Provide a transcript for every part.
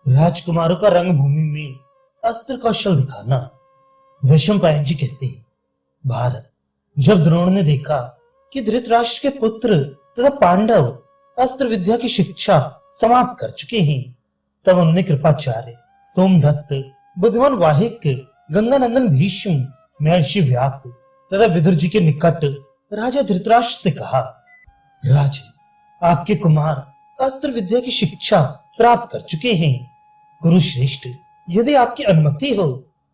राजकुमारों का रंगभूमि में अस्त्र कौशल दिखाना। वैशंपायन जी कहते हैं, भारत। जब द्रोण ने देखा कि धृतराष्ट्र के पुत्र तथा पांडव अस्त्र विद्या की शिक्षा समाप्त कर चुके हैं, तब उन्होंने कृपाचार्य, सोमदत्त, बुद्धिमान वाहिक, गंगानंदन भीष्म, महर्षि व्यास तथा विदुर जी के निकट राजा धृतराष्ट्र से कहा, राजन, आपके कुमार अस्त्र विद्या की शिक्षा प्राप्त कर चुके हैं। कुरुश्रेष्ठ, यदि आपकी अनुमति हो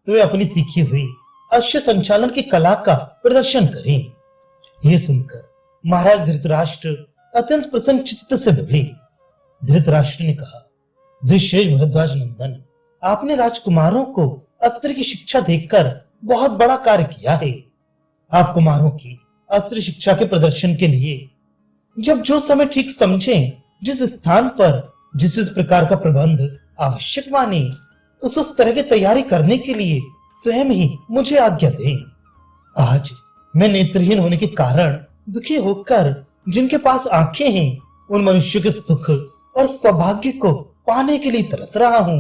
तो वे अपनी सीखी हुई अश्व संचालन की कला का प्रदर्शन करें। यह सुनकर महाराज धृतराष्ट्र अत्यंत प्रसन्न चित्त से बोले। धृतराष्ट्र ने कहा, धृतराष्ट्र भरद्वाज नंदन, आपने राजकुमारों को अस्त्र की शिक्षा देकर बहुत बड़ा कार्य किया है। आप कुमारों की अस्त्र शिक्षा के प्रदर्शन के लिए जब जो समय ठीक समझें, जिस स्थान पर जिस प्रकार का प्रबंध आवश्यक माने, उस तरह की तैयारी करने के लिए स्वयं ही मुझे आज्ञा दें। आज मैं नेत्रहीन होने के कारण दुखी होकर जिनके पास आंखें हैं, उन मनुष्यों के सुख और सौभाग्य को पाने के लिए तरस रहा हूं,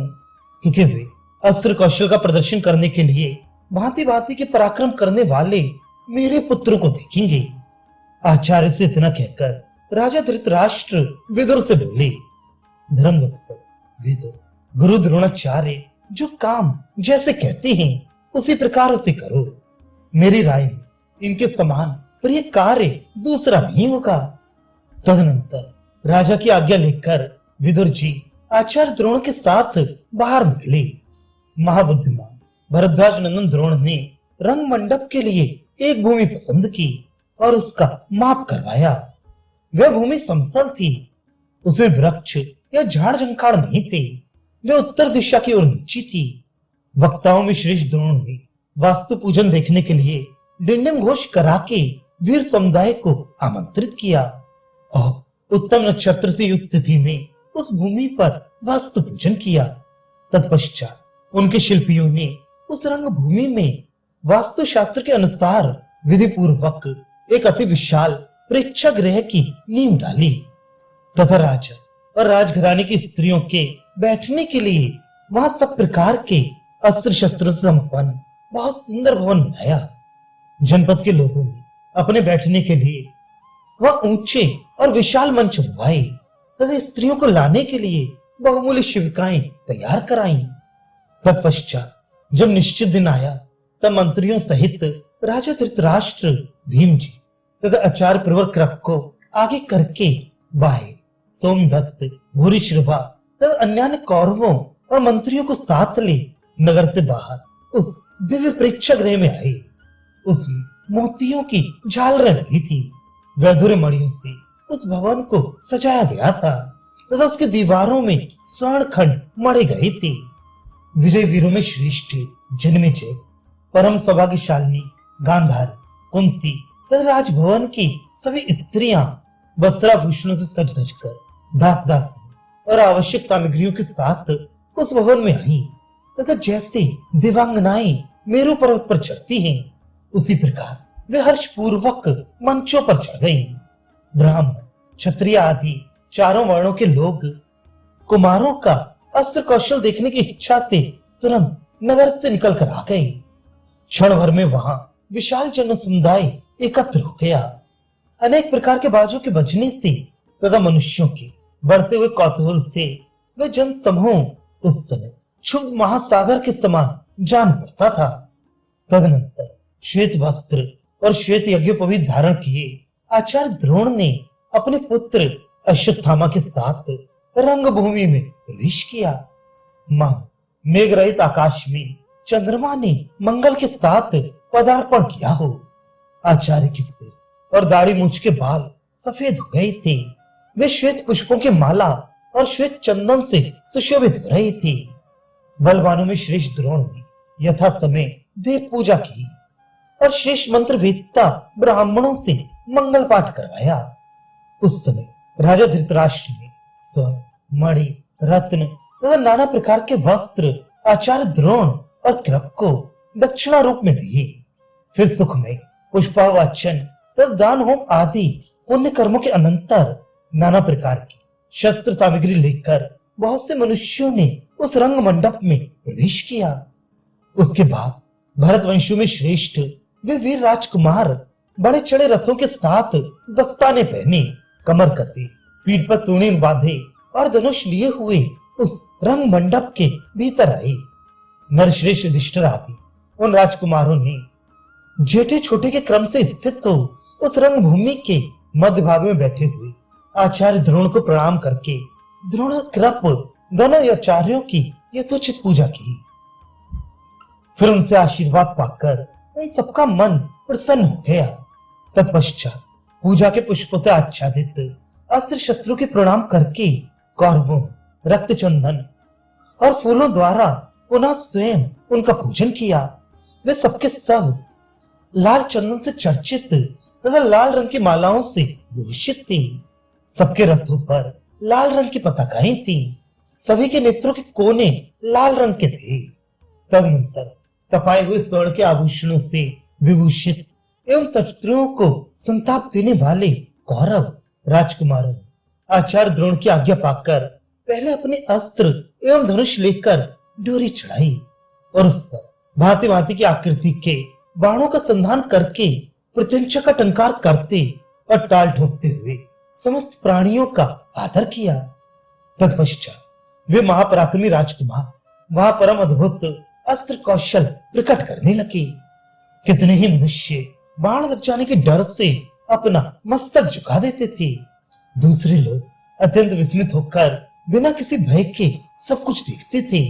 क्योंकि वे अस्त्र कौशल का प्रदर्शन करने के लिए भांति भांति के पराक्रम करने वाले मेरे पुत्रों को देखेंगे। आचार्य से इतना कहकर राजा धृतराष्ट्र विदुर से बोले, धर्मवत्सल विदुर, गुरु द्रोणाचार्य जो काम जैसे कहते हैं उसी प्रकार उसे करो। मेरी राय में इनके समान प्रिय कार्य दूसरा नहीं होगा। तदनंतर राजा की आज्ञा लेकर विदुर जी आचार्य द्रोण के साथ बाहर निकले। महाबुद्धिमान भरद्वाज नंदन द्रोण ने रंग मंडप के लिए एक भूमि पसंद की और उसका माप करवाया। वह भूमि समतल थी, उसमें वृक्ष या झाड़ झंखाड़ नहीं थे। वह उत्तर दिशा की ओर नीची थी। वक्ताओं में श्रेष्ठ द्रोण ने वास्तु पूजन देखने के लिए डिंडिम घोष करा के वीर समुदाय को आमंत्रित किया और उत्तम नक्षत्र से युक्त तिथि में उस भूमि पर वास्तु पूजन किया। तत्पश्चात उनके शिल्पियों ने उस रंग भूमि में वास्तु शास्त्र के अनुसार विधि पूर्वक एक अति विशाल प्रेक्षागृह की नींव डाली तथा राजा और राजघराने की स्त्रियों के बैठने के लिए वहां सब प्रकार के अस्त्र शस्त्रों से संपन्न बहुत सुंदर भवन बनाया। जनपद के लोगों ने अपने बैठने के लिए वह ऊंचे और विशाल मंच बनवाए तथा स्त्रियों को लाने के लिए बहुमूल्य शिविकाएं तैयार कराईं। तत्पश्चात जब निश्चित दिन आया, तब मंत्रियों सहित राजा धृतराष्ट्र, भीम जी तथा आचार्य प्रवर कृप को आगे करके बाहे सोमदत्त, भूरिश्रवा तथा अन्य कौरवों और मंत्रियों को साथ ले नगर से बाहर उस दिव्य प्रेक्षागृह में आए। उसमें मोतियों की झालरें लगी थी। वैदुर्य मणियों से उस भवन को सजाया गया था तथा उसके दीवारों में स्वर्ण खंड मढ़े गए थे। विजय वीरों में श्रेष्ठ जन्मेजय, परम सौभाग्यशालिनी गांधारी, कुंती तथा राजभवन की सभी स्त्रियां वस्त्राभूषणों से सज धज कर दास दासी और आवश्यक सामग्रियों के साथ उस भवन में आई तथा जैसे दिव्यांगनाएं मेरु पर्वत पर चढ़ती हैं, उसी प्रकार वे हर्ष पूर्वक मंचों पर चढ़ गईं। ब्राह्मण, क्षत्रिय आदि चारों वर्णों के लोग कुमारों का अस्त्र कौशल देखने की इच्छा से तुरंत नगर से निकल कर आ गए। क्षण भर में वहां विशाल जन समुदाय एकत्र हो गया। अनेक प्रकार के बाजों के बजने से तथा मनुष्यों के बढ़ते हुए कौतूहल से वह जन समूह उस समय क्षुब्ध महासागर के समान जान पड़ता था। तदनंतर श्वेत वस्त्र और श्वेत यज्ञोपवीत धारण किए आचार्य द्रोण ने अपने पुत्र अश्वत्थामा के साथ रंगभूमि में प्रवेश किया। मेघ रहित आकाश में चंद्रमा ने मंगल के साथ पदार्पण किया हो। आचार्य के सिर और दाढ़ी मूंछ के बाल सफेद हो गए थे। वे श्वेत पुष्पों की माला और श्वेत चंदन से सुशोभित हो रहे थे। बलवानों में श्रेष्ठ द्रोण ने यथा समय देव पूजा की और श्रेष्ठ मंत्र वेदता ब्राह्मणों से मंगल पाठ करवाया। उस समय राजा धृतराष्ट्र ने स्वर्ण, मणि, रत्न तथा नाना प्रकार के वस्त्र आचार्य द्रोण और कृप को दक्षिणा रूप में दिए। फिर सुखमय पुष्पावाचन तथा दान होम आदि पुण्य कर्मों के अनंतर नाना प्रकार की शस्त्र सामग्री लेकर बहुत से मनुष्यों ने उस रंग मंडप में प्रवेश किया। उसके बाद भरतवंशियों में श्रेष्ठ वे वीर राजकुमार बड़े चढ़े रथों के साथ दस्ताने पहने, कमर कसी, पीठ पर तूणीर बांधे और धनुष लिए हुए उस रंग मंडप के भीतर आए। नरश्रेष्ठ युधिष्ठिर आदि उन राजकुमारों ने जेठे छोटे के क्रम से स्थित हो उस रंग भूमि के मध्य भाग में बैठे हुए आचार्य द्रोण को प्रणाम करके द्रोण और कृप दोनों आचार्यों की यथोचित पूजा की। फिर उनसे आशीर्वाद पाकर उन सबका मन प्रसन्न हो गया। तत्पश्चात पूजा के पुष्पों से आच्छादित अस्त्र शस्त्रों के प्रणाम करके कौरवों रक्त चंदन और फूलों द्वारा पुनः स्वयं उनका पूजन किया। वे सबके सब लाल चंदन से चर्चित तथा लाल रंग की मालाओं से भूषित थी। सबके रथों पर लाल रंग की पताकाएं थी। सभी के नेत्रों के कोने लाल रंग के थे। तदनंतर तपाए हुए स्वर्ण के आभूषणों से विभूषित एवं शत्रुओं को संताप देने वाले कौरव राजकुमारों आचार्य द्रोण की आज्ञा पाकर पहले अपने अस्त्र एवं धनुष लेकर डोरी चढ़ाई और उस पर भांति भांति की आकृति के बाणों का संधान करके प्रत्यंचा का टंकार करते और ताल ठोकते हुए समस्त प्राणियों का आदर किया। तत्पश्चात वे महापराक्रमी राजकुमार वहां परम अद्भुत अस्त्र कौशल प्रकट करने लगे। कितने ही मनुष्य बाण लग जाने के डर से अपना मस्तक झुका देते थे। दूसरे लोग अत्यंत विस्मित होकर बिना किसी भय के सब कुछ देखते थे।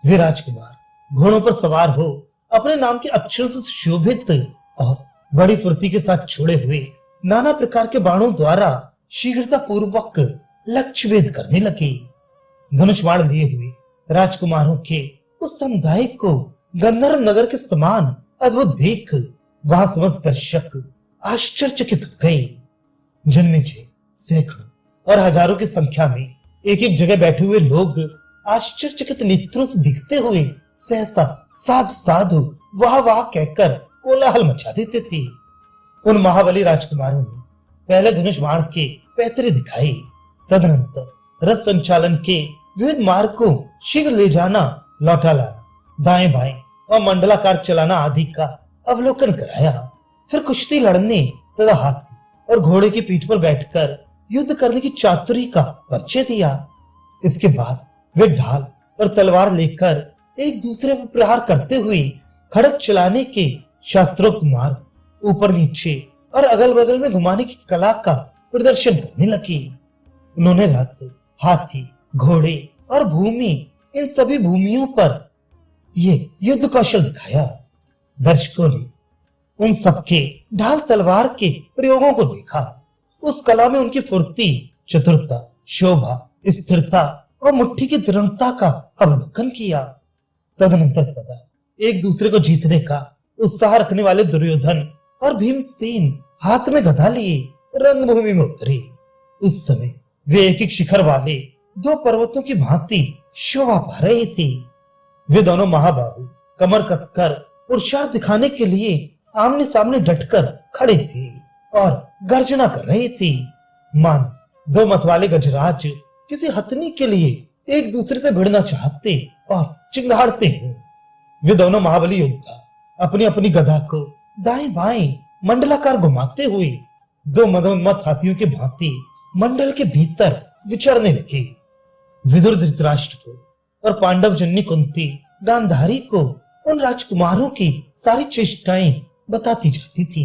वे राजकुमार घोड़ों पर सवार हो अपने नाम के अक्षरों से शोभित और बड़ी फुर्ती के साथ छोड़े हुए नाना प्रकार के बाणों द्वारा शीघ्रता पूर्वक लक्ष्य भेद करने लगे। धनुष बाण लिए हुए राजकुमारों के उस समुदाय को गंधर्व नगर के समान अद्भुत देख वहां समस्त दर्शक आश्चर्यचकित हो गए। जन्मेजय सैकड़ों और हजारों की संख्या में एक एक जगह बैठे हुए लोग आश्चर्यचकित नेत्रों से दिखते हुए सहसा साधु साधु वाह वाह कहकर कोलाहल मचा देते थे। उन महाबली राजकुमारों ने पहले धनुष बाण के पैतरे दिखाए। तदनंतर रथ संचालन के विविध मार्ग को शीघ्र ले जाना, लौटा लाना, दाएं बाएं और मंडलाकार चलाना आदि का अवलोकन कराया। फिर कुश्ती लड़ने तथा हाथी और घोड़े की पीठ पर बैठकर युद्ध करने की चातुरी का परिचय दिया। इसके बाद वे ढाल और तलवार लेकर एक दूसरे पर प्रहार करते हुए खड़ग चलाने के शास्त्रोक्त मार्ग, ऊपर नीचे और अगल बगल में घुमाने की कला का प्रदर्शन करने लगे। उन्होंने रथ, हाथी, घोड़े और भूमि, इन सभी भूमियों पर ये युद्ध कौशल दिखाया। दर्शकों ने उन सबके ढाल तलवार के प्रयोगों को देखा। उस कला में उनकी फुर्ती, चतुरता, शोभा, स्थिरता और मुट्ठी की दृढ़ता का अवलोकन किया। तदनंतर सदा एक दूसरे को जीतने का उत्साह रखने वाले दुर्योधन और भीमसेन हाथ में गदा लिए रंगभूमि में उतरे। उस समय वे एक एक शिखर वाले दो पर्वतों की भांति शोभा पा रहे थे। वे दोनों महाबाहु कमर कसकर पुरुषार्थ दिखाने के लिए आमने सामने डटकर खड़े थे और गर्जना कर रहे थे। मान दो मतवाले गजराज किसी हथनी के लिए एक दूसरे से भिड़ना चाहते और चिंगाड़ते हैं। वे दोनों महाबली योद्धा अपनी अपनी गदा को दाएं बाएं मंडलाकार घुमाते हुए दो मदोन्मत्त हाथियों के भांति मंडल के भीतर विचरने लगे। विदुर धृतराष्ट्र को और पांडव जन्नी कुंती गांधारी को उन राजकुमारों की सारी चेष्टाएं बताती जाती थी।